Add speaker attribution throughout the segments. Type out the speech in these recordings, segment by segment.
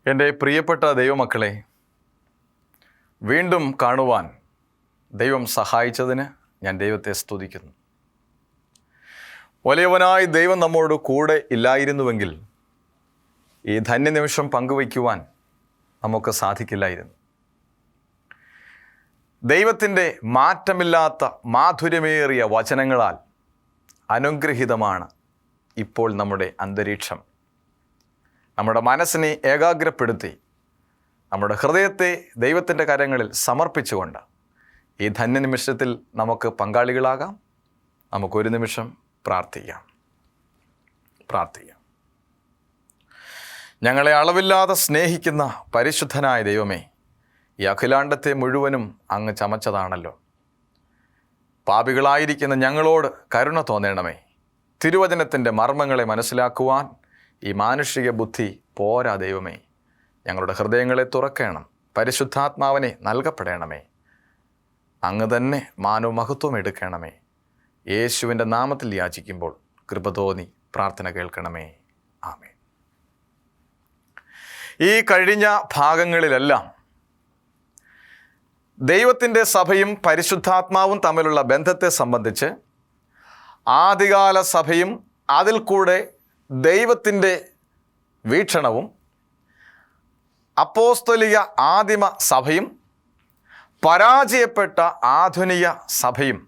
Speaker 1: എൻ്റെ പ്രിയപ്പെട്ട ദൈവമക്കളെ, വീണ്ടും കാണുവാൻ ദൈവം സഹായിച്ചതിന് ഞാൻ ദൈവത്തെ സ്തുതിക്കുന്നു. വലിയവനായി ദൈവം നമ്മോട് കൂടെ ഇല്ലായിരുന്നുവെങ്കിൽ ഈ ധന്യനിമിഷം പങ്കുവയ്ക്കുവാൻ നമുക്ക് സാധിക്കില്ലായിരുന്നു. ദൈവത്തിൻ്റെ മാറ്റമില്ലാത്ത മാധുര്യമേറിയ വചനങ്ങളാൽ അനുഗ്രഹീതമാണ് ഇപ്പോൾ നമ്മുടെ അന്തരീക്ഷം. നമ്മുടെ മനസ്സിനെ ഏകാഗ്രപ്പെടുത്തി നമ്മുടെ ഹൃദയത്തെ ദൈവത്തിൻ്റെ കരങ്ങളിൽ സമർപ്പിച്ചുകൊണ്ട് ഈ ധന്യനിമിഷത്തിൽ നമുക്ക് പങ്കാളികളാകാം. നമുക്കൊരു നിമിഷം പ്രാർത്ഥിക്കാം. ഞങ്ങളെ അളവില്ലാതെ സ്നേഹിക്കുന്ന പരിശുദ്ധനായ ദൈവമേ, ഈ അഖിലാണ്ടത്തെ മുഴുവനും അങ്ങ് ചമച്ചതാണല്ലോ. പാപികളായിരിക്കുന്ന ഞങ്ങളോട് കരുണ തോന്നണമേ. തിരുവചനത്തിൻ്റെ മർമ്മങ്ങളെ മനസ്സിലാക്കുവാൻ ഈ മാനുഷിക ബുദ്ധി പോരാ ദൈവമേ. ഞങ്ങളുടെ ഹൃദയങ്ങളെ തുറക്കണം. പരിശുദ്ധാത്മാവിനെ നൽകപ്പെടണമേ. അങ്ങ് തന്നെ മാനവും മഹത്വം എടുക്കണമേ. യേശുവിൻ്റെ നാമത്തിൽ യാചിക്കുമ്പോൾ കൃപ തോന്നി പ്രാർത്ഥന കേൾക്കണമേ. ആമേൻ. ഈ കഴിഞ്ഞ ഭാഗങ്ങളിലെല്ലാം ദൈവത്തിൻ്റെ സഭയും പരിശുദ്ധാത്മാവും തമ്മിലുള്ള ബന്ധത്തെ സംബന്ധിച്ച് ആദികാല സഭയും അതിൽ കൂടെ ദൈവത്തിൻ്റെ വീക്ഷണവും അപ്പോസ്തലിക ആദിമ സഭയും പരാജയപ്പെട്ട ആധുനിക സഭയും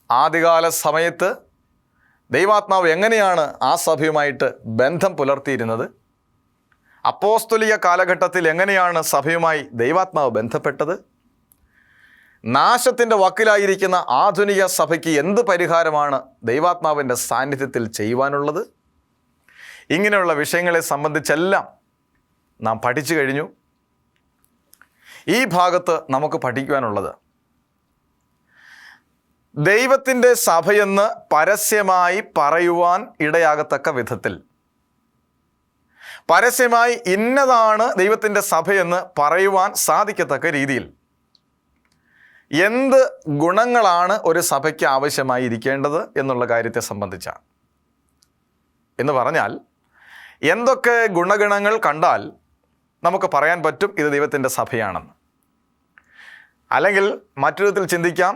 Speaker 1: ആദ്യകാല സമയത്ത് ദൈവാത്മാവ് എങ്ങനെയാണ് ആ സഭയുമായിട്ട് ബന്ധം പുലർത്തിയിരുന്നത്, അപ്പോസ്തലിക കാലഘട്ടത്തിൽ എങ്ങനെയാണ് സഭയുമായി ദൈവാത്മാവ് ബന്ധപ്പെട്ടത്, നാശത്തിൻ്റെ വക്കിലായിരിക്കുന്ന ആധുനിക സഭയ്ക്ക് എന്ത് പരിഹാരമാണ് ദൈവാത്മാവിൻ്റെ സാന്നിധ്യത്തിൽ ചെയ്യുവാനുള്ളത്, ഇങ്ങനെയുള്ള വിഷയങ്ങളെ സംബന്ധിച്ചെല്ലാം നാം പഠിച്ചു കഴിഞ്ഞു. ഈ ഭാഗത്ത് നമുക്ക് പഠിക്കുവാനുള്ളത് ദൈവത്തിൻ്റെ സഭയെന്ന് പരസ്യമായി പറയുവാൻ ഇടയാകത്തക്ക വിധത്തിൽ, പരസ്യമായി ഇന്നതാണ് ദൈവത്തിൻ്റെ സഭയെന്ന് പറയുവാൻ സാധിക്കത്തക്ക രീതിയിൽ എന്ത് ഗുണങ്ങളാണ് ഒരു സഭയ്ക്ക് ആവശ്യമായി ഇരിക്കേണ്ടത് എന്നുള്ള കാര്യത്തെ സംബന്ധിച്ചാണ്. എന്ന് പറഞ്ഞാൽ എന്തൊക്കെ ഗുണഗണങ്ങൾ കണ്ടാൽ നമുക്ക് പറയാൻ പറ്റും ഇത് ദൈവത്തിൻ്റെ സഭയാണെന്ന്. അല്ലെങ്കിൽ മറ്റൊരു വിധത്തിൽ ചിന്തിക്കാം,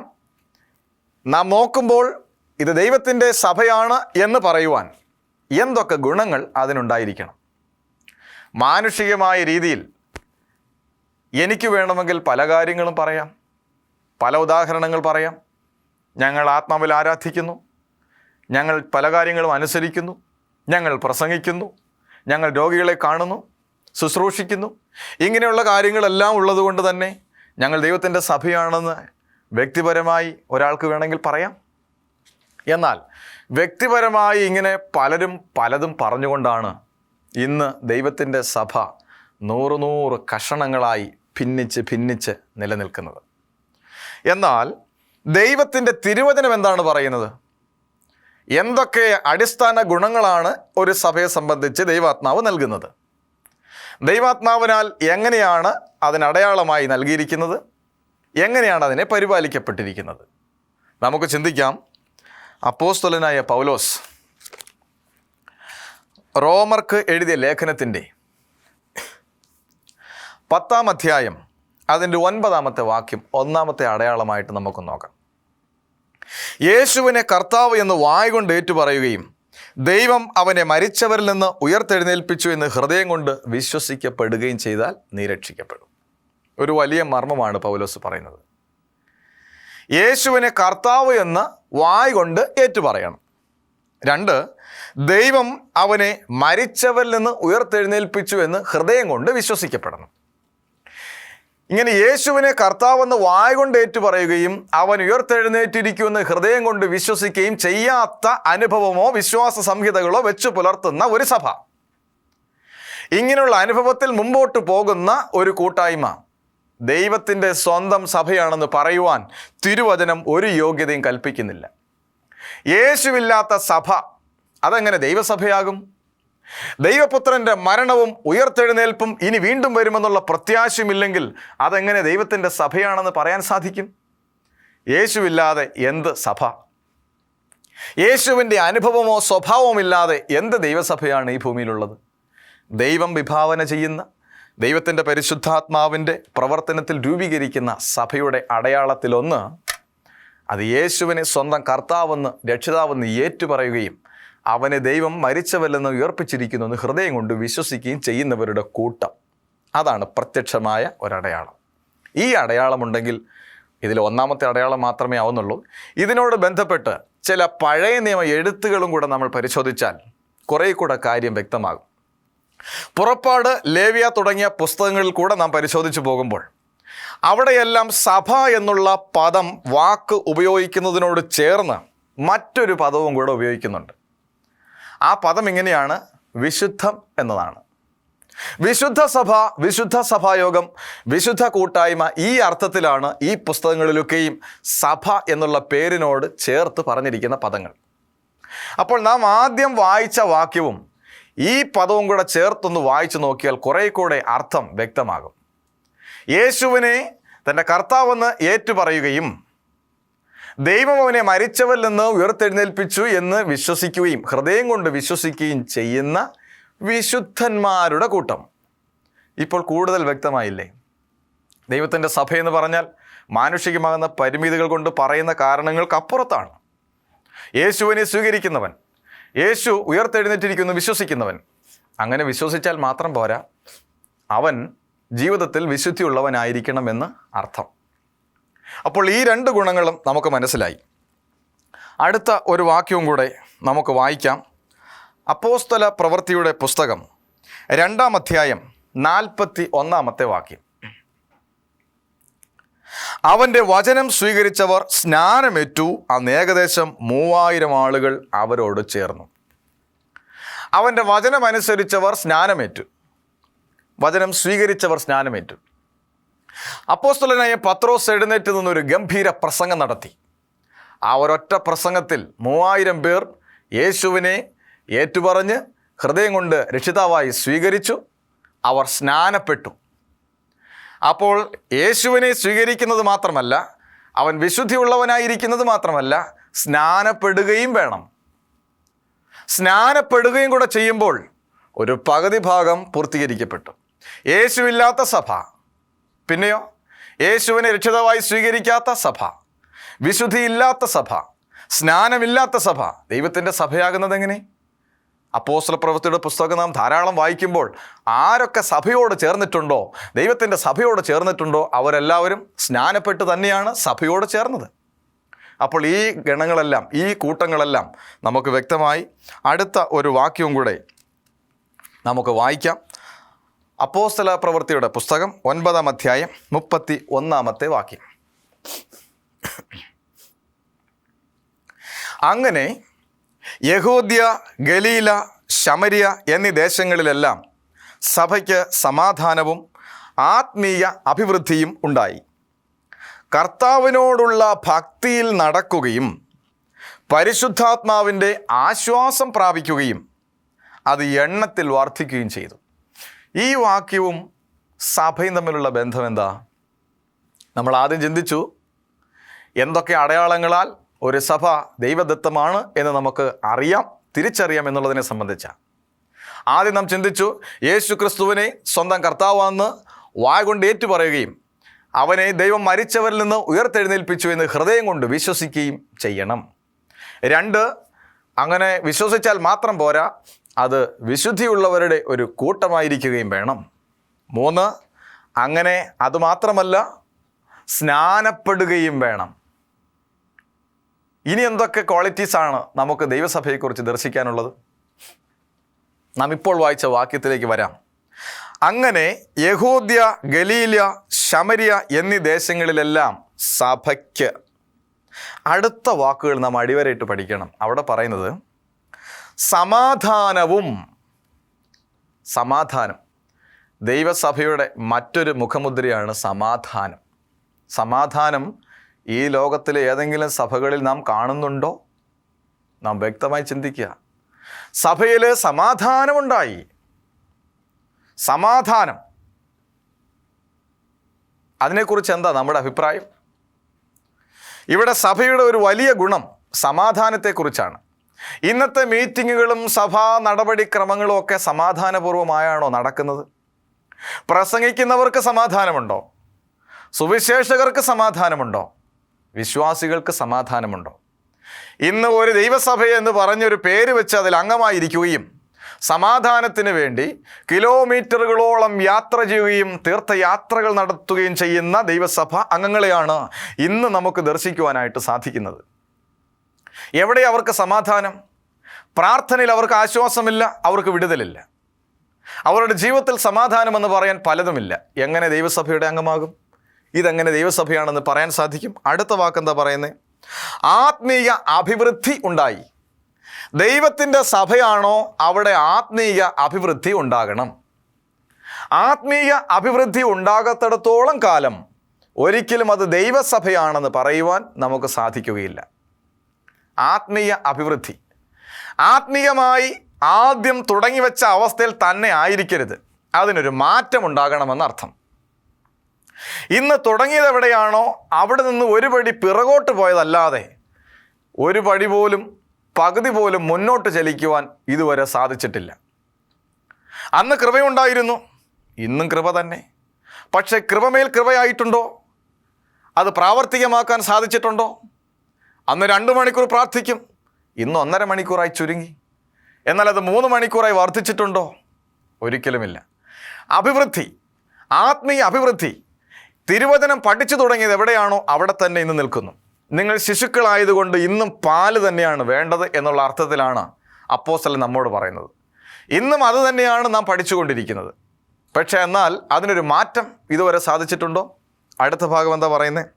Speaker 1: നാം നോക്കുമ്പോൾ ഇത് ദൈവത്തിൻ്റെ സഭയാണ് എന്ന് പറയുവാൻ എന്തൊക്കെ ഗുണങ്ങൾ അതിനുണ്ടായിരിക്കണം. മാനുഷികമായ രീതിയിൽ എനിക്ക് വേണമെങ്കിൽ പല കാര്യങ്ങളും പറയാം, പല ഉദാഹരണങ്ങൾ പറയാം. ഞങ്ങൾ ആത്മാവിൽ ആരാധിക്കുന്നു, ഞങ്ങൾ പല കാര്യങ്ങളും അനുസരിക്കുന്നു, ഞങ്ങൾ പ്രസംഗിക്കുന്നു, ഞങ്ങൾ രോഗികളെ കാണുന്നു, ശുശ്രൂഷിക്കുന്നു. ഇങ്ങനെയുള്ള കാര്യങ്ങളെല്ലാം ഉള്ളതുകൊണ്ട് തന്നെ ഞങ്ങൾ ദൈവത്തിൻ്റെ സഭയാണെന്ന് വ്യക്തിപരമായി ഒരാൾക്ക് വേണമെങ്കിൽ പറയാം. എന്നാൽ വ്യക്തിപരമായി ഇങ്ങനെ പലരും പലതും പറഞ്ഞുകൊണ്ടാണ് ഇന്ന് ദൈവത്തിൻ്റെ സഭ 100 കഷണങ്ങളായി ഭിന്നിച്ച് നിലനിൽക്കുന്നത്. എന്നാൽ ദൈവത്തിൻ്റെ തിരുവചനം എന്താണ് പറയുന്നത്? എന്തൊക്കെ അടിസ്ഥാന ഗുണങ്ങളാണ് ഒരു സഭയെ സംബന്ധിച്ച് ദൈവാത്മാവ് നൽകുന്നത്? ദൈവാത്മാവിനാൽ എങ്ങനെയാണ് അതിനടയാളമായി നൽകിയിരിക്കുന്നത്? എങ്ങനെയാണ് അതിനെ പരിപാലിക്കപ്പെട്ടിരിക്കുന്നത്? നമുക്ക് ചിന്തിക്കാം. അപ്പോസ്തലനായ പൗലോസ് റോമർക്ക് എഴുതിയ ലേഖനത്തിൻ്റെ 10-ാം അധ്യായം അതിൻ്റെ 9-ാമത്തെ വാക്യം ഒന്നാമത്തെ അടയാളമായിട്ട് നമുക്ക് നോക്കാം. യേശുവിനെ കർത്താവ് എന്ന് വായ്കൊണ്ട് ഏറ്റുപറയുകയും ദൈവം അവനെ മരിച്ചവരിൽ നിന്ന് ഉയർത്തെഴുന്നേൽപ്പിച്ചു എന്ന് ഹൃദയം കൊണ്ട് വിശ്വസിക്കപ്പെടുകയും ചെയ്താൽ നീ രക്ഷിക്കപ്പെടും. ഒരു വലിയ മർമ്മമാണ് പൗലോസ് പറയുന്നത്. യേശുവിനെ കർത്താവ് എന്ന് വായ്കൊണ്ട് ഏറ്റുപറയണം. 2, ദൈവം അവനെ മരിച്ചവരിൽ നിന്ന് ഉയർത്തെഴുന്നേൽപ്പിച്ചു എന്ന് ഹൃദയം കൊണ്ട് വിശ്വസിക്കപ്പെടണം. ഇങ്ങനെ യേശുവിനെ കർത്താവെന്ന് വായ്കൊണ്ട് ഏറ്റുപറയുകയും അവൻ ഉയർത്തെഴുന്നേറ്റിരിക്കുമെന്ന് ഹൃദയം കൊണ്ട് വിശ്വസിക്കുകയും ചെയ്യാത്ത അനുഭവമോ വിശ്വാസ സംഹിതകളോ വെച്ച് പുലർത്തുന്ന ഒരു സഭ, ഇങ്ങനെയുള്ള അനുഭവത്തിൽ മുമ്പോട്ട് പോകുന്ന ഒരു കൂട്ടായ്മ ദൈവത്തിൻ്റെ സ്വന്തം സഭയാണെന്ന് പറയുവാൻ തിരുവചനം ഒരു യോഗ്യതയും കൽപ്പിക്കുന്നില്ല. യേശുവില്ലാത്ത സഭ അതെങ്ങനെ ദൈവസഭയാകും? ദൈവപുത്രൻ്റെ മരണവും ഉയർത്തെഴുന്നേൽപ്പും ഇനി വീണ്ടും വരുമെന്നുള്ള പ്രത്യാശയുമില്ലെങ്കിൽ അതെങ്ങനെ ദൈവത്തിൻ്റെ സഭയാണെന്ന് പറയാൻ സാധിക്കും? യേശുവില്ലാതെ എന്ത് സഭ? യേശുവിൻ്റെ അനുഭവമോ സ്വഭാവമോ ഇല്ലാതെ എന്ത് ദൈവസഭയാണ് ഈ ഭൂമിയിലുള്ളത്? ദൈവം വിഭാവന ചെയ്യുന്ന, ദൈവത്തിൻ്റെ പരിശുദ്ധാത്മാവിൻ്റെ പ്രവർത്തനത്തിൽ രൂപീകരിക്കുന്ന സഭയുടെ അടയാളത്തിലൊന്ന് അത് യേശുവിനെ സ്വന്തം കർത്താവെന്ന് രക്ഷിതാവെന്ന് ഏറ്റുപറയുകയും അവനെ ദൈവം മരിച്ചവല്ലെന്ന് ഉയർപ്പിച്ചിരിക്കുന്നു എന്ന് ഹൃദയം കൊണ്ട് വിശ്വസിക്കുകയും ചെയ്യുന്നവരുടെ കൂട്ടം. അതാണ് പ്രത്യക്ഷമായ ഒരടയാളം. ഈ അടയാളമുണ്ടെങ്കിൽ, ഇതിൽ ഒന്നാമത്തെ അടയാളം മാത്രമേ ആവുന്നുള്ളൂ. ഇതിനോട് ബന്ധപ്പെട്ട് ചില പഴയ നിയമ എഴുത്തുകളും കൂടെ നമ്മൾ പരിശോധിച്ചാൽ കുറേ കൂടെ കാര്യം വ്യക്തമാകും. പുറപ്പാട്, ലേവ്യ തുടങ്ങിയ പുസ്തകങ്ങളിൽ കൂടെ നാം പരിശോധിച്ചു പോകുമ്പോൾ അവിടെയെല്ലാം സഭ എന്നുള്ള പദം, വാക്ക് ഉപയോഗിക്കുന്നതിനോട് ചേർന്ന് മറ്റൊരു പദവും കൂടെ ഉപയോഗിക്കുന്നുണ്ട്. ആ പദം ഇങ്ങനെയാണ്: വിശുദ്ധം എന്നതാണ്. വിശുദ്ധ സഭ, വിശുദ്ധ സഭായോഗം, വിശുദ്ധ കൂട്ടായ്മ, ഈ അർത്ഥത്തിലാണ് ഈ പുസ്തകങ്ങളിലൊക്കെയും സഭ എന്നുള്ള പേരിനോട് ചേർത്ത് പറഞ്ഞിരിക്കുന്ന പദങ്ങൾ. അപ്പോൾ നാം ആദ്യം വായിച്ച വാക്യവും ഈ പദവും കൂടെ ചേർത്തൊന്ന് വായിച്ചു നോക്കിയാൽ കുറേ കൂടെ അർത്ഥം വ്യക്തമാകും. യേശുവിനെ തൻ്റെ കർത്താവെന്ന് ഏറ്റുപറയുകയും ദൈവം അവനെ മരിച്ചവരിൽ നിന്ന് ഉയർത്തെഴുന്നേൽപ്പിച്ചു എന്ന് വിശ്വസിക്കുകയും ഹൃദയം കൊണ്ട് വിശ്വസിക്കുകയും ചെയ്യുന്ന വിശുദ്ധന്മാരുടെ കൂട്ടം. ഇപ്പോൾ കൂടുതൽ വ്യക്തമായില്ലേ? ദൈവത്തിൻ്റെ സഭയെന്ന് പറഞ്ഞാൽ മാനുഷികമാകുന്ന പരിമിതികൾ കൊണ്ട് പറയുന്ന കാരണങ്ങൾക്കപ്പുറത്താണ്. യേശുവിനെ സ്വീകരിക്കുന്നവൻ, യേശു ഉയർത്തെഴുന്നേറ്റിരിക്കുന്നു വിശ്വസിക്കുന്നവൻ. അങ്ങനെ വിശ്വസിച്ചാൽ മാത്രം പോരാ, അവൻ ജീവിതത്തിൽ വിശുദ്ധിയുള്ളവനായിരിക്കണമെന്ന് അർത്ഥം. അപ്പോൾ ഈ രണ്ട് ഗുണങ്ങളും നമുക്ക് മനസ്സിലായി. അടുത്ത ഒരു വാക്യവും കൂടെ നമുക്ക് വായിക്കാം. അപ്പോസ്തല പ്രവൃത്തിയുടെ പുസ്തകം 2-ാം അധ്യായം 41-ാമത്തെ വാക്യം. അവൻ്റെ വചനം സ്വീകരിച്ചവർ സ്നാനമേറ്റു, അന്ന് ഏകദേശം 3000 ആളുകൾ അവരോട് ചേർന്നു. അവൻ്റെ വചനമനുസരിച്ചവർ സ്നാനമേറ്റു, വചനം സ്വീകരിച്ചവർ സ്നാനമേറ്റു. അപ്പോസ്തലനായ പത്രോസ് എഴുന്നേറ്റ് നിന്നൊരു ഗംഭീര പ്രസംഗം നടത്തി. ആ ഒരൊറ്റ പ്രസംഗത്തിൽ 3000 പേർ യേശുവിനെ ഏറ്റുപറഞ്ഞ് ഹൃദയം കൊണ്ട് രക്ഷിതാവായി സ്വീകരിച്ചു. അവർ സ്നാനപ്പെട്ടു. അപ്പോൾ യേശുവിനെ സ്വീകരിക്കുന്നത് മാത്രമല്ല, അവൻ വിശുദ്ധിയുള്ളവനായിരിക്കുന്നത് മാത്രമല്ല, സ്നാനപ്പെടുകയും വേണം. സ്നാനപ്പെടുകയും കൂടെ ചെയ്യുമ്പോൾ ഒരു പകുതി ഭാഗം പൂർത്തീകരിക്കപ്പെട്ടു. യേശുവില്ലാത്ത സഭ, പിന്നെയോ യേശുവിനെ രക്ഷിതാവായി സ്വീകരിക്കാത്ത സഭ, വിശുദ്ധിയില്ലാത്ത സഭ, സ്നാനമില്ലാത്ത സഭ ദൈവത്തിൻ്റെ സഭയാകുന്നത് എങ്ങനെ? അപ്പോസ്തല പ്രവൃത്തിയുടെ പുസ്തകം നാം ധാരാളം വായിക്കുമ്പോൾ ആരൊക്കെ സഭയോട് ചേർന്നിട്ടുണ്ടോ, ദൈവത്തിൻ്റെ സഭയോട് ചേർന്നിട്ടുണ്ടോ, അവരെല്ലാവരും സ്നാനപ്പെട്ട് തന്നെയാണ് സഭയോട് ചേർന്നത്. അപ്പോൾ ഈ ഗണങ്ങളെല്ലാം, ഈ കൂട്ടങ്ങളെല്ലാം നമുക്ക് വ്യക്തമായി. അടുത്ത ഒരു വാക്യവും കൂടെ നമുക്ക് വായിക്കാം. അപ്പോസ്തല പ്രവൃത്തിയുടെ പുസ്തകം 9-ാം അധ്യായം 31-ാമത്തെ വാക്യം. അങ്ങനെ യഹൂദ്യ, ഗലീല, ശമരിയ എന്നീ ദേശങ്ങളിലെല്ലാം സഭയ്ക്ക് സമാധാനവും ആത്മീയ അഭിവൃദ്ധിയും ഉണ്ടായി. കർത്താവിനോടുള്ള ഭക്തിയിൽ നടക്കുകയും പരിശുദ്ധാത്മാവിൻ്റെ ആശ്വാസം പ്രാപിക്കുകയും അത് എണ്ണത്തിൽ വർദ്ധിക്കുകയും ചെയ്തു. ഈ വാക്യവും സഭയും തമ്മിലുള്ള ബന്ധം എന്താ? നമ്മൾ ആദ്യം ചിന്തിച്ചു എന്തൊക്കെ അടയാളങ്ങളാൽ ഒരു സഭ ദൈവദത്തമാണ് എന്ന് നമുക്ക് അറിയാം, തിരിച്ചറിയാം എന്നുള്ളതിനെ സംബന്ധിച്ച. ആദ്യം നാം ചിന്തിച്ചു യേശു ക്രിസ്തുവിനെ സ്വന്തം കർത്താവാണെന്ന് വായ കൊണ്ട് ഏറ്റുപറയുകയും അവനെ ദൈവം മരിച്ചവരിൽ നിന്ന് ഉയർത്തെഴുന്നേൽപ്പിച്ചു എന്ന് ഹൃദയം കൊണ്ട് വിശ്വസിക്കുകയും ചെയ്യണം. 2, അങ്ങനെ വിശ്വസിച്ചാൽ മാത്രം പോരാ, അത് വിശുദ്ധിയുള്ളവരുടെ ഒരു കൂട്ടമായിരിക്കുകയും വേണം. 3, അങ്ങനെ അതുമാത്രമല്ല, സ്നാനപ്പെടുകയും വേണം. ഇനി എന്തൊക്കെ ക്വാളിറ്റീസാണ് നമുക്ക് ദൈവസഭയെക്കുറിച്ച് ദർശിക്കാനുള്ളത്? നാം ഇപ്പോൾ വായിച്ച വാക്യത്തിലേക്ക് വരാം. അങ്ങനെ യഹൂദ്യ, ഗലീല, ശമരിയ എന്നീ ദേശങ്ങളിലെല്ലാം സഭയ്ക്ക്. അടുത്ത വാക്കുകൾ നാം അടിവരയിട്ട് പഠിക്കണം. അവിടെ പറയുന്നത് സമാധാനവും. സമാധാനം ദൈവസഭയുടെ മറ്റൊരു മുഖമുദ്രയാണ് സമാധാനം. സമാധാനം ഈ ലോകത്തിലെ ഏതെങ്കിലും സഭകളിൽ നാം കാണുന്നുണ്ടോ? നാം വ്യക്തമായി ചിന്തിക്കുക. സഭയിൽ സമാധാനമുണ്ടായി. സമാധാനം, അതിനെക്കുറിച്ച് എന്താ നമ്മുടെ അഭിപ്രായം? ഇവിടെ സഭയുടെ ഒരു വലിയ ഗുണം സമാധാനത്തെക്കുറിച്ചാണ്. ഇന്നത്തെ മീറ്റിങ്ങുകളും സഭാ നടപടിക്രമങ്ങളും ഒക്കെ സമാധാനപൂർവമായാണോ നടക്കുന്നത്? പ്രസംഗിക്കുന്നവർക്ക് സമാധാനമുണ്ടോ? സുവിശേഷകർക്ക് സമാധാനമുണ്ടോ? വിശ്വാസികൾക്ക് സമാധാനമുണ്ടോ? ഇന്ന് ഒരു ദൈവസഭ എന്ന് പറഞ്ഞൊരു പേര് വെച്ച് അതിൽ അംഗമായിരിക്കുകയും സമാധാനത്തിന് വേണ്ടി കിലോമീറ്ററുകളോളം യാത്ര ചെയ്യുകയും തീർത്ഥയാത്രകൾ നടത്തുകയും ചെയ്യുന്ന ദൈവസഭ അംഗങ്ങളെയാണ് ഇന്ന് നമുക്ക് ദർശിക്കുവാനായിട്ട് സാധിക്കുന്നത്. എവിടെ അവർക്ക് സമാധാനം? പ്രാർത്ഥനയിൽ അവർക്ക് ആശ്വാസമില്ല, അവർക്ക് വിടുതലില്ല. അവരുടെ ജീവിതത്തിൽ സമാധാനമെന്ന് പറയാൻ പലതുമില്ല. എങ്ങനെ ദൈവസഭയുടെ അംഗമാകും? ഇതെങ്ങനെ ദൈവസഭയാണെന്ന് പറയാൻ സാധിക്കും? അടുത്ത വാക്കെന്താ പറയുന്നത്? ആത്മീയ അഭിവൃദ്ധി ഉണ്ടായി. ദൈവത്തിൻ്റെ സഭയാണോ അവിടെ ആത്മീയ അഭിവൃദ്ധി ഉണ്ടാകണം. ആത്മീയ അഭിവൃദ്ധി ഉണ്ടാകത്തിടത്തോളം കാലം ഒരിക്കലും അത് ദൈവസഭയാണെന്ന് പറയുവാൻ നമുക്ക് സാധിക്കുകയില്ല. ആത്മീയ അഭിവൃദ്ധി ആത്മീയമായി ആദ്യം തുടങ്ങിവെച്ച അവസ്ഥയിൽ തന്നെ ആയിരിക്കരുത്. അതിനൊരു മാറ്റം ഉണ്ടാകണമെന്നർത്ഥം. ഇന്ന് തുടങ്ങിയത് എവിടെയാണോ അവിടെ നിന്ന് ഒരു പടി പിറകോട്ട് പോയതല്ലാതെ ഒരു പടി പോലും പകുതി പോലും മുന്നോട്ട് ചലിക്കുവാൻ ഇതുവരെ സാധിച്ചിട്ടില്ല. അന്ന് കൃപയുണ്ടായിരുന്നു, ഇന്നും കൃപ തന്നെ. പക്ഷേ കൃപമേൽ കൃപയായിട്ടുണ്ടോ? അത് പ്രാവർത്തികമാക്കാൻ സാധിച്ചിട്ടുണ്ടോ? അന്ന് 2 മണിക്കൂർ പ്രാർത്ഥിക്കും, ഇന്ന് 1.5 മണിക്കൂറായി ചുരുങ്ങി. എന്നാൽ അത് 3 മണിക്കൂറായി വർദ്ധിച്ചിട്ടുണ്ടോ? ഒരിക്കലുമില്ല. അഭിവൃദ്ധി, ആത്മീയ അഭിവൃദ്ധി, തിരുവചനം പഠിച്ചു തുടങ്ങിയത് എവിടെയാണോ അവിടെ തന്നെ ഇന്ന് നിൽക്കുന്നു. നിങ്ങൾ ശിശുക്കളായതുകൊണ്ട് ഇന്നും പാല് തന്നെയാണ് വേണ്ടത് എന്നുള്ള അർത്ഥത്തിലാണ് അപ്പോസ്തലൻ നമ്മോട് പറയുന്നത്. ഇന്നും അത് തന്നെയാണ് നാം പഠിച്ചുകൊണ്ടിരിക്കുന്നത്. പക്ഷേ എന്നാൽ അതിനൊരു മാറ്റം ഇതുവരെ സാധിച്ചിട്ടുണ്ടോ? അടുത്ത ഭാഗം എന്താ പറയുന്നത്?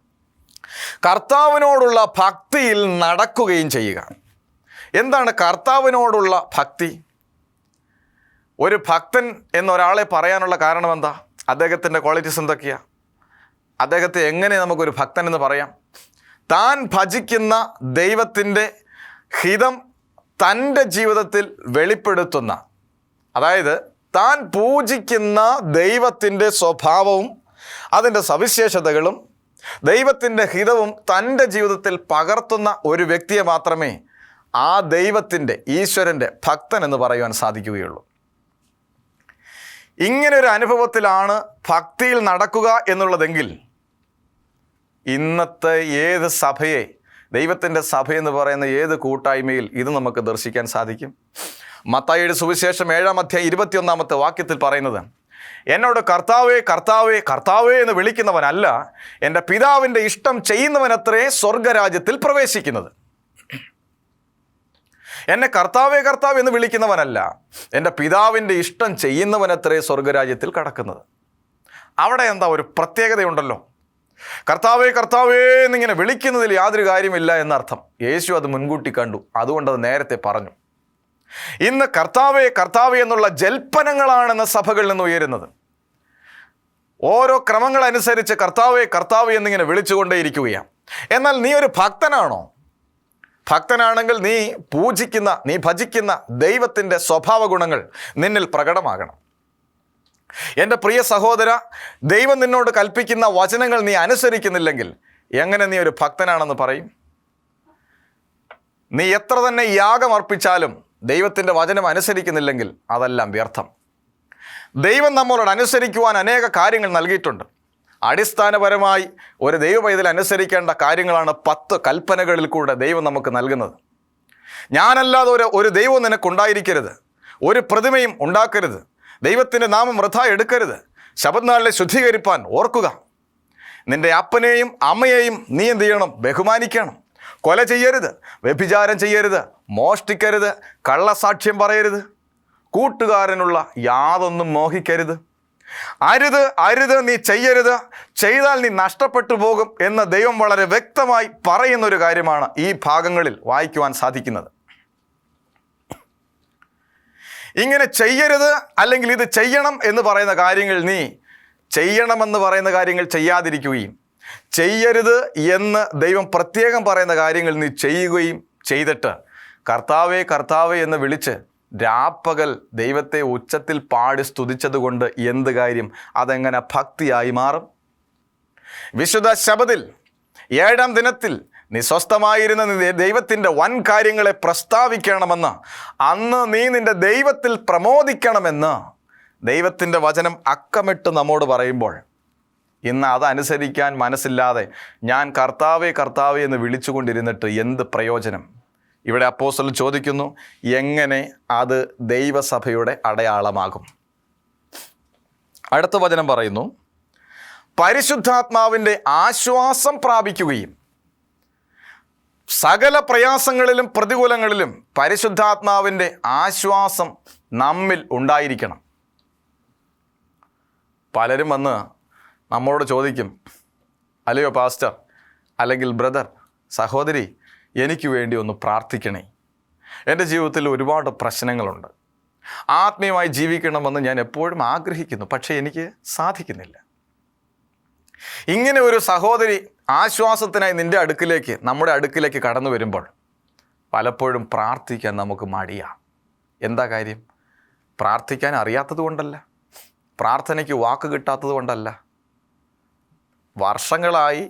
Speaker 1: കർത്താവിനോടുള്ള ഭക്തിയിൽ നടക്കുകയും ചെയ്യുക. എന്താണ് കർത്താവിനോടുള്ള ഭക്തി? ഒരു ഭക്തൻ എന്നൊരാളെ പറയാനുള്ള കാരണം എന്താ? അദ്ദേഹത്തിൻ്റെ ക്വാളിറ്റീസ് എന്തൊക്കെയാണ്? അദ്ദേഹത്തെ എങ്ങനെ നമുക്കൊരു ഭക്തൻ എന്ന് പറയാം? താൻ ഭജിക്കുന്ന ദൈവത്തിൻ്റെ ഹിതം തൻ്റെ ജീവിതത്തിൽ വെളിപ്പെടുത്തുന്ന, അതായത് താൻ പൂജിക്കുന്ന ദൈവത്തിൻ്റെ സ്വഭാവവും അതിൻ്റെ സവിശേഷതകളും ദൈവത്തിൻ്റെ ഹിതവും തൻ്റെ ജീവിതത്തിൽ പകർത്തുന്ന ഒരു വ്യക്തിയെ മാത്രമേ ആ ദൈവത്തിൻ്റെ, ഈശ്വരൻ്റെ ഭക്തൻ എന്ന് പറയുവാൻ സാധിക്കുകയുള്ളൂ. ഇങ്ങനൊരു അനുഭവത്തിലാണ് ഭക്തിയിൽ നടക്കുക എന്നുള്ളതെങ്കിൽ ഇന്നത്തെ ഏത് സഭയെ, ദൈവത്തിൻ്റെ സഭയെന്ന് പറയുന്ന ഏത് കൂട്ടായ്മയിൽ ഇത് നമുക്ക് ദർശിക്കാൻ സാധിക്കും? മത്തായിയുടെ സുവിശേഷം 7-ാം അധ്യായം 21-ാമത്തെ വാക്യത്തിൽ പറയുന്നത്, എന്നോട് കർത്താവേ കർത്താവേ കർത്താവേ എന്ന് വിളിക്കുന്നവനല്ല, എൻ്റെ പിതാവിൻ്റെ ഇഷ്ടം ചെയ്യുന്നവനത്രേ സ്വർഗരാജ്യത്തിൽ പ്രവേശിക്കുന്നത്. എന്നെ കർത്താവേ കർത്താവ് എന്ന് വിളിക്കുന്നവനല്ല, എൻ്റെ പിതാവിൻ്റെ ഇഷ്ടം ചെയ്യുന്നവനത്രേ സ്വർഗരാജ്യത്തിൽ കടക്കുന്നത്. അവിടെ എന്താ ഒരു പ്രത്യേകതയുണ്ടല്ലോ. കർത്താവേ കർത്താവേ എന്നിങ്ങനെ വിളിക്കുന്നതിൽ യാതൊരു കാര്യമില്ല എന്നർത്ഥം. യേശു അത് മുൻകൂട്ടി കണ്ടു, അതുകൊണ്ടത് നേരത്തെ പറഞ്ഞു. ഇന്ന് കർത്താവേ കർത്താവേ എന്നുള്ള ജൽപ്പനങ്ങളാണെന്ന് സഭകളിൽ നിന്ന് ഉയരുന്നത്. ഓരോ ക്രമങ്ങളനുസരിച്ച് കർത്താവേ കർത്താവേ എന്നിങ്ങനെ വിളിച്ചുകൊണ്ടേയിരിക്കുകയാണ്. എന്നാൽ നീ ഒരു ഭക്തനാണോ? ഭക്തനാണെങ്കിൽ നീ പൂജിക്കുന്ന, നീ ഭജിക്കുന്ന ദൈവത്തിൻ്റെ സ്വഭാവ ഗുണങ്ങൾ നിന്നിൽ പ്രകടമാകണം. എൻ്റെ പ്രിയ സഹോദര, ദൈവം നിന്നോട് കൽപ്പിക്കുന്ന വചനങ്ങൾ നീ അനുസരിക്കുന്നില്ലെങ്കിൽ എങ്ങനെ നീ ഒരു ഭക്തനാണെന്ന് പറയും? നീ എത്ര തന്നെ യാഗം അർപ്പിച്ചാലും ദൈവത്തിൻ്റെ വചനം അനുസരിക്കുന്നില്ലെങ്കിൽ അതെല്ലാം വ്യർത്ഥം. ദൈവം നമ്മളോട് അനുസരിക്കുവാൻ അനേക കാര്യങ്ങൾ നൽകിയിട്ടുണ്ട്. അടിസ്ഥാനപരമായി ഒരു ദൈവപൈതൽ അനുസരിക്കേണ്ട കാര്യങ്ങളാണ് 10 കൽപ്പനകളിൽ കൂടെ ദൈവം നമുക്ക് നൽകുന്നത്. ഞാനല്ലാതെ ഒരു ദൈവം നിനക്കുണ്ടായിരിക്കരുത്, ഒരു പ്രതിമയും ഉണ്ടാക്കരുത്, ദൈവത്തിൻ്റെ നാമം വൃഥാ എടുക്കരുത്, ശബത്നാളിനെ ശുദ്ധീകരിപ്പാൻ ഓർക്കുക, നിൻ്റെ അപ്പനെയും അമ്മയെയും നീ എന്ത് ചെയ്യണം? ബഹുമാനിക്കണം, കൊല ചെയ്യരുത്, വ്യഭിചാരം ചെയ്യരുത്, മോഷ്ടിക്കരുത്, കള്ളസാക്ഷ്യം പറയരുത്, കൂട്ടുകാരനുള്ള യാതൊന്നും മോഹിക്കരുത്, അരുത് അരുത് നീ ചെയ്യരുത്, ചെയ്താൽ നീ നഷ്ടപ്പെട്ടു പോകും എന്ന് ദൈവം വളരെ വ്യക്തമായി പറയുന്നൊരു കാര്യമാണ് ഈ ഭാഗങ്ങളിൽ വായിക്കുവാൻ സാധിക്കുന്നത്. ഇങ്ങനെ ചെയ്യരുത് അല്ലെങ്കിൽ ഇത് ചെയ്യണം എന്ന് പറയുന്ന കാര്യങ്ങൾ നീ ചെയ്യണമെന്ന് പറയുന്ന കാര്യങ്ങൾ ചെയ്യാതിരിക്കുകയും ചെയ്യരുത് എന്ന് ദൈവം പ്രത്യേകം പറയുന്ന കാര്യങ്ങൾ നീ ചെയ്യുകയും ചെയ്തിട്ട് കർത്താവേ കർത്താവേ എന്ന് വിളിച്ച് രാപ്പകൽ ദൈവത്തെ ഉച്ചത്തിൽ പാടി സ്തുതിച്ചതുകൊണ്ട് എന്ത് കാര്യം? അതെങ്ങനെ ഭക്തിയായി മാറും? വിശുദ്ധ ശബത്തിൽ 7-ാം ദിനത്തിൽ നീ സ്വസ്ഥമായിരുന്ന ദൈവത്തിൻ്റെ വൻ കാര്യങ്ങളെ പ്രസ്താവിക്കണമെന്ന്, അന്ന് നീ നിൻ്റെ ദൈവത്തിൽ പ്രമോദിക്കണമെന്ന് ദൈവത്തിൻ്റെ വചനം അക്കമിട്ട് നമ്മോട് പറയുമ്പോൾ, ഇന്ന് അതനുസരിക്കാൻ മനസ്സില്ലാതെ ഞാൻ കർത്താവേ കർത്താവേ എന്ന് വിളിച്ചുകൊണ്ടിരുന്നിട്ട് എന്ത് പ്രയോജനം? ഇവിടെ അപ്പോസ്തലൻ ചോദിക്കുന്നു, എങ്ങനെ അത് ദൈവസഭയുടെ അടയാളമാകും? അടുത്ത വചനം പറയുന്നു, പരിശുദ്ധാത്മാവിൻ്റെ ആശ്വാസം പ്രാപിക്കുകയും. സകല പ്രയാസങ്ങളിലും പ്രതികൂലങ്ങളിലും പരിശുദ്ധാത്മാവിൻ്റെ ആശ്വാസം നമ്മിൽ ഉണ്ടായിരിക്കണം. പലരും വന്ന് നമ്മോട് ചോദിക്കും, അല്ലയോ പാസ്റ്റർ, അല്ലെങ്കിൽ ബ്രദർ, സഹോദരി, എനിക്ക് വേണ്ടി ഒന്ന് പ്രാർത്ഥിക്കണേ. എൻ്റെ ജീവിതത്തിൽ ഒരുപാട് പ്രശ്നങ്ങളുണ്ട്. ആത്മീയമായി ജീവിക്കണമെന്ന് ഞാൻ എപ്പോഴും ആഗ്രഹിക്കുന്നു, പക്ഷേ എനിക്ക് സാധിക്കുന്നില്ല. ഇങ്ങനെ ഒരു സഹോദരി ആശ്വാസത്തിനായി നമ്മുടെ അടുക്കിലേക്ക് കടന്നു വരുമ്പോൾ പലപ്പോഴും പ്രാർത്ഥിക്കാൻ നമുക്ക് മടിയാണ്. എന്താ കാര്യം? പ്രാർത്ഥിക്കാൻ അറിയാത്തത് കൊണ്ടല്ല, പ്രാർത്ഥനയ്ക്ക് വാക്ക് കിട്ടാത്തത് കൊണ്ടല്ല. വർഷങ്ങളായി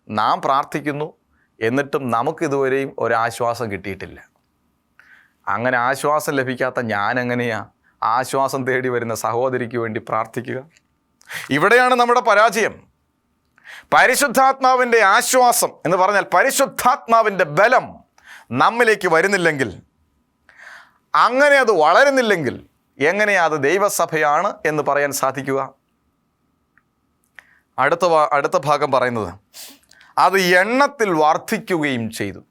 Speaker 1: നാം പ്രാർത്ഥിക്കുന്നു, എന്നിട്ടും നമുക്കിതുവരെയും ഒരാശ്വാസം കിട്ടിയിട്ടില്ല. അങ്ങനെ ആശ്വാസം ലഭിക്കാത്ത ഞാൻ എങ്ങനെയാണ് ആശ്വാസം തേടി വരുന്ന സഹോദരിക്ക് വേണ്ടി പ്രാർത്ഥിക്കുക? ഇവിടെയാണ് നമ്മുടെ പരാജയം. പരിശുദ്ധാത്മാവിൻ്റെ ആശ്വാസം എന്ന് പറഞ്ഞാൽ പരിശുദ്ധാത്മാവിൻ്റെ ബലം നമ്മിലേക്ക് വരുന്നില്ലെങ്കിൽ, അങ്ങനെ അത് വളരുന്നില്ലെങ്കിൽ എങ്ങനെയാ അത് ദൈവസഭയാണ് എന്ന് പറയാൻ സാധിക്കുക? അടുത്ത ഭാഗം പറയുന്നത്, അത് എണ്ണത്തിൽ വർദ്ധിക്കുകയും ചെയ്തു.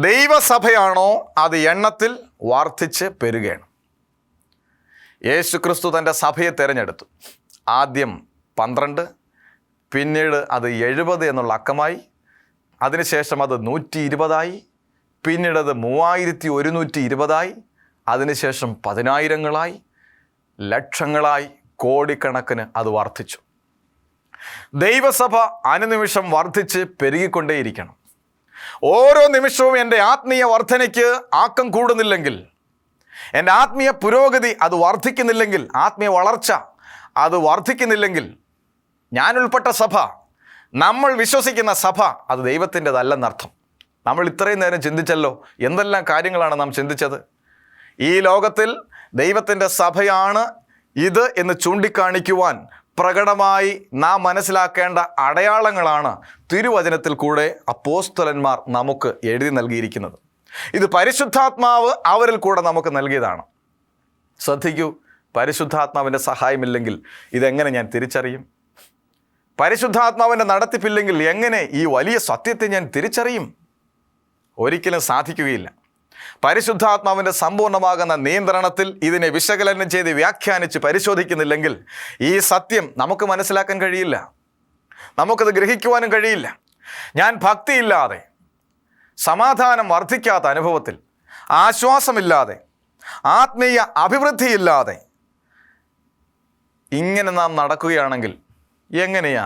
Speaker 1: ദൈവസഭയാണോ അത് എണ്ണത്തിൽ വർദ്ധിച്ച് പെരുകയാണ്. യേശുക്രിസ്തു തൻ്റെ സഭയെ തിരഞ്ഞെടുത്തു. ആദ്യം 12, പിന്നീട് അത് 70 എന്നുള്ള അക്കമായി, അതിനുശേഷം അത് 120 പിന്നീട് അത് 3120 അതിനുശേഷം 10,000 ലക്ഷങ്ങളായി, കോടിക്കണക്കിന് അത് വർദ്ധിച്ചു. ദൈവസഭ അനുനിമിഷം വർദ്ധിച്ച് പെരുകിക്കൊണ്ടേയിരിക്കണം. ഓരോ നിമിഷവും എൻ്റെ ആത്മീയ വർധനയ്ക്ക് ആക്കം കൂടുന്നില്ലെങ്കിൽ, എൻ്റെ ആത്മീയ പുരോഗതി അത് വർദ്ധിക്കുന്നില്ലെങ്കിൽ, ആത്മീയ വളർച്ച അത് വർദ്ധിക്കുന്നില്ലെങ്കിൽ, ഞാൻ ഉൾപ്പെട്ട സഭ, നമ്മൾ വിശ്വസിക്കുന്ന സഭ അത് ദൈവത്തിൻ്റെതല്ലെന്നർത്ഥം. നമ്മൾ ഇത്രയും നേരം ചിന്തിച്ചല്ലോ, എന്തെല്ലാം കാര്യങ്ങളാണ് നാം ചിന്തിച്ചത്. ഈ ലോകത്തിൽ ദൈവത്തിൻ്റെ സഭയാണ് ഇത് എന്ന് ചൂണ്ടിക്കാണിക്കുവാൻ പ്രകടമായി നാം മനസ്സിലാക്കേണ്ട അടയാളങ്ങളാണ് തിരുവചനത്തിൽ കൂടെ അപ്പോസ്തലന്മാർ നമുക്ക് എഴുതി നൽകിയിരിക്കുന്നത്. ഇത് പരിശുദ്ധാത്മാവ് അവരിൽ കൂടെ നമുക്ക് നൽകിയതാണ്. ശ്രദ്ധിക്കൂ, പരിശുദ്ധാത്മാവിൻ്റെ സഹായമില്ലെങ്കിൽ ഇതെങ്ങനെ ഞാൻ തിരിച്ചറിയും? പരിശുദ്ധാത്മാവിൻ്റെ നടത്തിപ്പില്ലെങ്കിൽ എങ്ങനെ ഈ വലിയ സത്യത്തെ ഞാൻ തിരിച്ചറിയും? ഒരിക്കലും സാധിക്കുകയില്ല. പരിശുദ്ധാത്മാവിൻ്റെ സമ്പൂർണ്ണമാകുന്ന നിയന്ത്രണത്തിൽ ഇതിനെ വിശകലനം ചെയ്ത് വ്യാഖ്യാനിച്ച് പരിശോധിക്കുന്നില്ലെങ്കിൽ ഈ സത്യം നമുക്ക് മനസ്സിലാക്കാൻ കഴിയില്ല, നമുക്കത് ഗ്രഹിക്കുവാനും കഴിയില്ല. ഞാൻ ഭക്തിയില്ലാതെ, സമാധാനം വർദ്ധിക്കാത്ത അനുഭവത്തിൽ, ആശ്വാസമില്ലാതെ, ആത്മീയ അഭിവൃദ്ധിയില്ലാതെ ഇങ്ങനെ നാം നടക്കുകയാണെങ്കിൽ എങ്ങനെയാ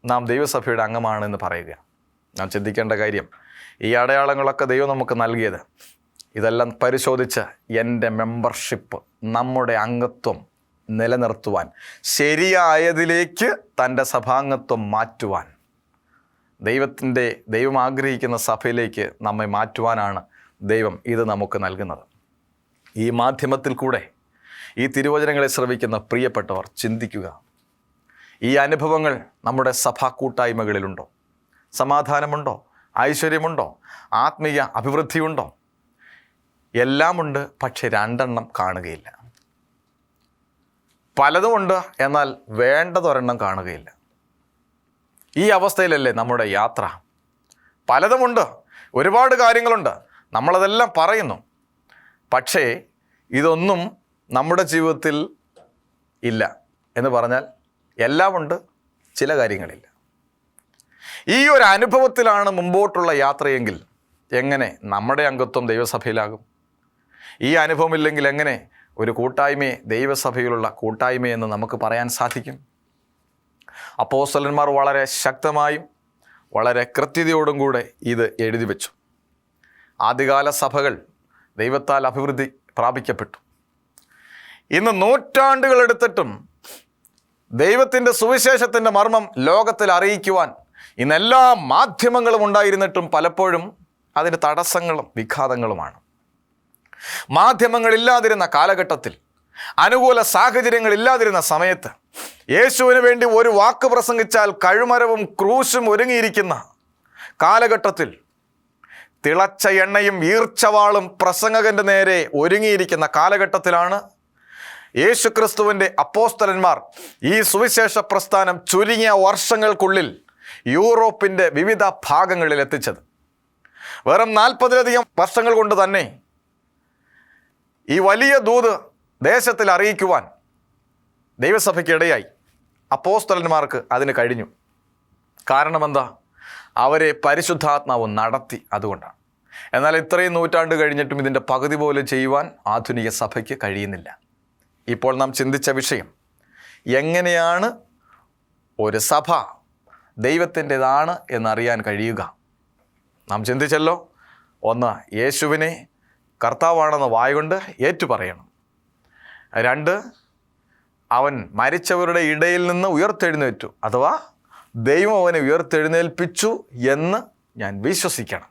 Speaker 1: നാം ദൈവസഭയുടെ അംഗമാണെന്ന് പറയുക? നാം ചിന്തിക്കേണ്ട കാര്യം, ഈ അടയാളങ്ങളൊക്കെ ദൈവം നമുക്ക് നൽകിയത്, ഇതെല്ലാം പരിശോധിച്ച് എൻ്റെ മെമ്പർഷിപ്പ്, നമ്മുടെ അംഗത്വം നിലനിർത്തുവാൻ, ശരിയായതിലേക്ക് തൻ്റെ സഭാംഗത്വം മാറ്റുവാൻ, ദൈവം ആഗ്രഹിക്കുന്ന സഭയിലേക്ക് നമ്മെ മാറ്റുവാനാണ് ദൈവം ഇത് നമുക്ക് നൽകുന്നത്. ഈ മാധ്യമത്തിൽ കൂടെ ഈ തിരുവചനങ്ങളെ ശ്രവിക്കുന്ന പ്രിയപ്പെട്ടവർ ചിന്തിക്കുക, ഈ അനുഭവങ്ങൾ നമ്മുടെ സഭാ കൂട്ടായ്മകളിലുണ്ടോ? സമാധാനമുണ്ടോ? ഐശ്വര്യമുണ്ടോ? ആത്മീയ അഭിവൃദ്ധിയുണ്ടോ? എല്ലാമുണ്ട്, പക്ഷെ 2 കാണുകയില്ല. പലതുമുണ്ട്, എന്നാൽ വേണ്ടതൊരെണ്ണം കാണുകയില്ല. ഈ അവസ്ഥയിലല്ലേ നമ്മുടെ യാത്ര? പലതുമുണ്ട്, ഒരുപാട് കാര്യങ്ങളുണ്ട്, നമ്മളതെല്ലാം പറയുന്നു, പക്ഷേ ഇതൊന്നും നമ്മുടെ ജീവിതത്തിൽ ഇല്ല എന്ന് പറഞ്ഞാൽ എല്ലാമുണ്ട്, ചില കാര്യങ്ങളില്ല. ഈ ഒരു അനുഭവത്തിലാണ് മുമ്പോട്ടുള്ള യാത്രയെങ്കിൽ എങ്ങനെ നമ്മുടെ അംഗത്വം ദൈവസഭയിലാകും? ഈ അനുഭവമില്ലെങ്കിൽ എങ്ങനെ ഒരു കൂട്ടായ്മയെ ദൈവസഭയിലുള്ള കൂട്ടായ്മയെന്ന് നമുക്ക് പറയാൻ സാധിക്കും? അപ്പോസ്തലന്മാർ വളരെ ശക്തമായും വളരെ കൃത്യതയോടും കൂടെ ഇത് എഴുതി വച്ചു. ആദ്യകാല സഭകൾ ദൈവത്താൽ അഭിവൃദ്ധി പ്രാപിക്കപ്പെട്ടു. ഇന്ന് നൂറ്റാണ്ടുകളെടുത്തിട്ടും ദൈവത്തിൻ്റെ സുവിശേഷത്തിൻ്റെ മർമ്മം ലോകത്തിൽ അറിയിക്കുവാൻ ഇന്ന് എല്ലാ മാധ്യമങ്ങളും ഉണ്ടായിരുന്നിട്ടും പലപ്പോഴും അതിന് തടസ്സങ്ങളും വിഘാതങ്ങളുമാണ്. മാധ്യമങ്ങളില്ലാതിരുന്ന കാലഘട്ടത്തിൽ, അനുകൂല സാഹചര്യങ്ങളില്ലാതിരുന്ന സമയത്ത്, യേശുവിന് വേണ്ടി ഒരു വാക്ക് പ്രസംഗിച്ചാൽ കഴുമരവും ക്രൂശും ഒരുങ്ങിയിരിക്കുന്ന കാലഘട്ടത്തിൽ, തിളച്ച എണ്ണയും ഈർച്ചവാളും പ്രസംഗകന്റെ നേരെ ഒരുങ്ങിയിരിക്കുന്ന കാലഘട്ടത്തിലാണ് യേശുക്രിസ്തുവിൻ്റെ അപ്പോസ്തലന്മാർ ഈ സുവിശേഷ പ്രസ്ഥാനം ചുരുങ്ങിയ വർഷങ്ങൾക്കുള്ളിൽ യൂറോപ്പിൻ്റെ വിവിധ ഭാഗങ്ങളിൽ എത്തിച്ചത്. വെറും 40-ലധികം വർഷങ്ങൾ കൊണ്ട് തന്നെ ഈ വലിയ ദൂത് ദേശത്തിൽ അറിയിക്കുവാൻ ദൈവസഭയ്ക്കിടയായി. അപ്പോസ്തലന്മാർക്ക് അതിന് കഴിഞ്ഞു. കാരണം എന്താ? അവരെ പരിശുദ്ധാത്മാവ് നടത്തി. അതുകൊണ്ടാണ്. എന്നാൽ ഇത്രയും നൂറ്റാണ്ട് കഴിഞ്ഞിട്ടും ഇതിൻ്റെ പകുതി പോലും ചെയ്യുവാൻ ആധുനിക സഭയ്ക്ക് കഴിയുന്നില്ല. ഇപ്പോൾ നാം ചിന്തിച്ച വിഷയം, എങ്ങനെയാണ് ഒരു സഭ ദൈവത്തിൻ്റെതാണ് എന്നറിയാൻ കഴിയുക? നാം ചിന്തിച്ചല്ലോ, ഒന്ന്, യേശുവിനെ കർത്താവാണെന്ന് വായുകൊണ്ട് ഏറ്റുപറയണം. 2, അവൻ മരിച്ചവരുടെ ഇടയിൽ നിന്ന് ഉയർത്തെഴുന്നേറ്റു, അഥവാ ദൈവം അവനെ ഉയർത്തെഴുന്നേൽപ്പിച്ചു എന്ന് ഞാൻ വിശ്വസിക്കണം.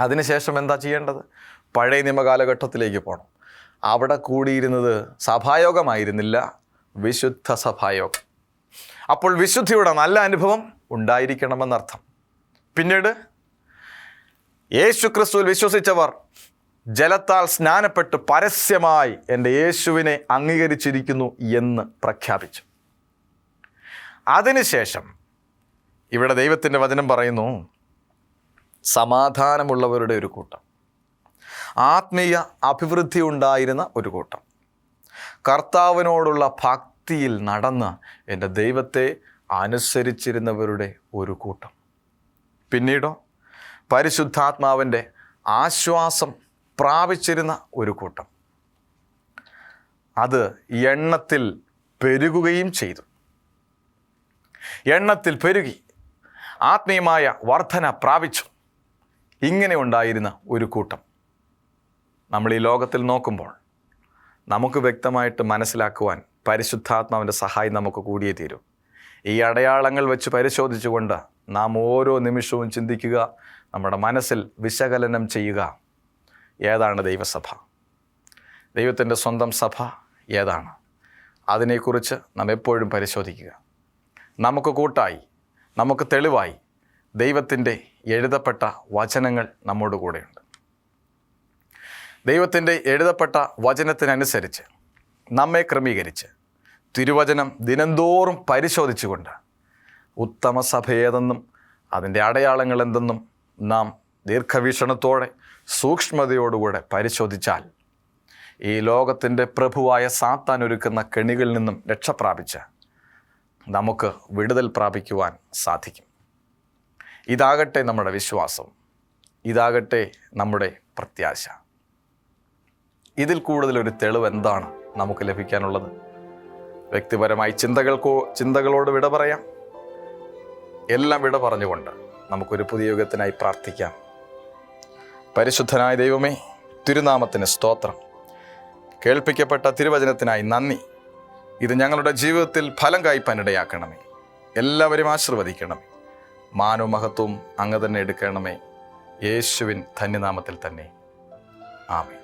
Speaker 1: അതിനുശേഷം എന്താ ചെയ്യേണ്ടത്? പഴയ നിയമകാലഘട്ടത്തിലേക്ക് പോകണം. അവിടെ കൂടിയിരുന്നത് സഭായോഗമായിരുന്നില്ല, വിശുദ്ധ സഭായോഗം. അപ്പോൾ വിശുദ്ധിയുടെ നല്ല അനുഭവം ഉണ്ടായിരിക്കണമെന്നർത്ഥം. പിന്നീട് യേശു ക്രിസ്തുവിൽ വിശ്വസിച്ചവർ ജലത്താൽ സ്നാനപ്പെട്ട് പരസ്യമായി എൻ്റെ യേശുവിനെ അംഗീകരിച്ചിരിക്കുന്നു എന്ന് പ്രഖ്യാപിച്ചു. അതിനുശേഷം ഇവിടെ ദൈവത്തിൻ്റെ വചനം പറയുന്നു, സമാധാനമുള്ളവരുടെ ഒരു കൂട്ടം, ആത്മീയ അഭിവൃദ്ധി ഉണ്ടായിരുന്ന ഒരു കൂട്ടം, കർത്താവിനോടുള്ള ഭക്തിയിൽ നടന്ന് എൻ്റെ ദൈവത്തെ അനുസരിച്ചിരുന്നവരുടെ ഒരു കൂട്ടം. പിന്നീടോ പരിശുദ്ധാത്മാവിൻ്റെ ആശ്വാസം പ്രാപിച്ചിരുന്ന ഒരു കൂട്ടം. അത് എണ്ണത്തിൽ പെരുകുകയും ചെയ്തു. എണ്ണത്തിൽ പെരുകി ആത്മീയമായ വർധന പ്രാപിച്ചു. ഇങ്ങനെ ഉണ്ടായിരുന്ന ഒരു കൂട്ടം നമ്മൾ ഈ ലോകത്തിൽ നോക്കുമ്പോൾ നമുക്ക് വ്യക്തമായിട്ട് മനസ്സിലാക്കുവാൻ പരിശുദ്ധാത്മാവിൻ്റെ സഹായം നമുക്ക് കൂടിയേ തീരും. ഈ അടയാളങ്ങൾ വെച്ച് പരിശോധിച്ചുകൊണ്ട് നാം ഓരോ നിമിഷവും ചിന്തിക്കുക, നമ്മുടെ മനസ്സിൽ വിശകലനം ചെയ്യുക, ഏതാണ് ദൈവസഭ, ദൈവത്തിൻ്റെ സ്വന്തം സഭ ഏതാണ്? അതിനെക്കുറിച്ച് നാം എപ്പോഴും പരിശോധിക്കുക. നമുക്ക് കൂട്ടായി, നമുക്ക് തെളിവായി ദൈവത്തിൻ്റെ എഴുതപ്പെട്ട വചനങ്ങൾ നമ്മോട് കൂടെയുണ്ട്. ദൈവത്തിൻ്റെ എഴുതപ്പെട്ട വചനത്തിനനുസരിച്ച് നമ്മെ ക്രമീകരിച്ച് തിരുവചനം ദിനംതോറും പരിശോധിച്ചുകൊണ്ട് ഉത്തമ സഭ ഏതെന്നും അതിൻ്റെ അടയാളങ്ങൾ എന്തെന്നും നാം ദീർഘവീക്ഷണത്തോടെ സൂക്ഷ്മതയോടുകൂടെ പരിശോധിച്ചാൽ ഈ ലോകത്തിൻ്റെ പ്രഭുവായ സാത്താൻ ഒരുക്കുന്ന കെണികളിൽ നിന്നും രക്ഷപ്രാപിച്ച് നമുക്ക് വിടുതൽ പ്രാപിക്കുവാൻ സാധിക്കും. ഇതാകട്ടെ നമ്മുടെ വിശ്വാസം, ഇതാകട്ടെ നമ്മുടെ പ്രത്യാശ. ഇതിൽ കൂടുതലൊരു തെളിവ് എന്താണ് നമുക്ക് ലഭിക്കാനുള്ളത്? വ്യക്തിപരമായി ചിന്തകളോട് വിട പറയാം. എല്ലാം വിട പറഞ്ഞുകൊണ്ട് നമുക്കൊരു പുതിയ യുഗത്തിനായി പ്രാർത്ഥിക്കാം. പരിശുദ്ധനായ ദൈവമേ, തിരുനാമത്തിന് സ്തോത്രം. കേൾപ്പിക്കപ്പെട്ട തിരുവചനത്തിനായി നന്ദി. ഇത് ഞങ്ങളുടെ ജീവിതത്തിൽ ഫലം കായ്പാനിടയാക്കണമേ. എല്ലാവരും ആശീർവദിക്കണമേ. മാനവും മഹത്വവും അങ്ങ് തന്നെ എടുക്കണമേ. യേശുവിൻ ധന്യനാമത്തിൽ തന്നെ. ആമേൻ.